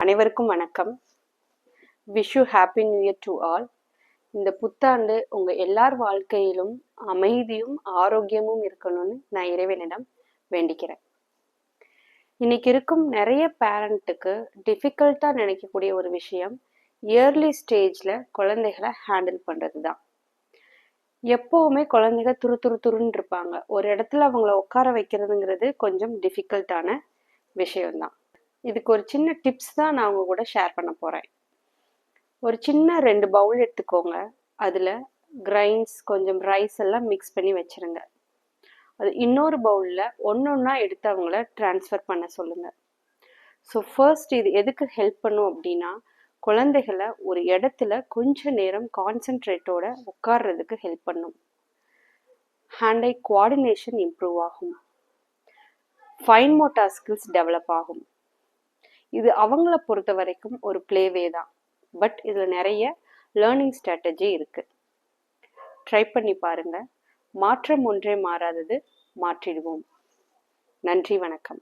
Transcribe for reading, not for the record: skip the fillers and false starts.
அனைவருக்கும் வணக்கம். Wish you happy new year to all. இந்த புத்தாண்டு உங்க எல்லார் வாழ்க்கையிலும் அமைதியும் ஆரோக்கியமும் இருக்கணும்னு நான் இறைவனிடம் வேண்டிக்கிறேன். இன்னைக்கு இருக்கும் நிறைய பேரண்ட்டுக்கு டிஃபிகல்ட்டா நினைக்கக்கூடிய ஒரு விஷயம் இயர்லி ஸ்டேஜ்ல குழந்தைகளை ஹேண்டில் பண்றது தான். எப்பவுமே குழந்தைங்க துருன்னு இருப்பாங்க. ஒரு இடத்துல அவங்கள உட்கார வைக்கிறதுங்கிறது கொஞ்சம் டிஃபிகல்ட்டான விஷயம்தான். இதுக்கு ஒரு சின்ன டிப்ஸ் தான் நான் உங்க கூட ஷேர் பண்ண போறேன். ஒரு சின்ன 2 பவுல் எடுத்துக்கோங்க. அதில் கிரைன்ஸ் கொஞ்சம் ரைஸ் எல்லாம் மிக்ஸ் பண்ணி வச்சிருங்க. அது இன்னொரு பவுலில் ஒன்றா எடுத்து அவங்கள ட்ரான்ஸ்ஃபர் பண்ண சொல்லுங்கள். ஸோ ஃபர்ஸ்ட் இது எதுக்கு ஹெல்ப் பண்ணும் அப்படின்னா, குழந்தைகளை ஒரு இடத்துல கொஞ்ச நேரம் கான்சென்ட்ரேட்டோட உட்கார்றதுக்கு ஹெல்ப் பண்ணும். ஹேண்ட் ஐ கோஆர்டினேஷன் இம்ப்ரூவ் ஆகும். ஃபைன் மோட்டார் ஸ்கில்ஸ் டெவலப் ஆகும். இது அவங்கள பொறுத்த வரைக்கும் ஒரு பிளேவே தான். பட் இதில் நிறைய லேர்னிங் ஸ்ட்ராட்டஜி இருக்கு. ட்ரை பண்ணி பாருங்க. மாற்றம் ஒன்றே மாறாதது, மாற்றிடுவோம். நன்றி, வணக்கம்.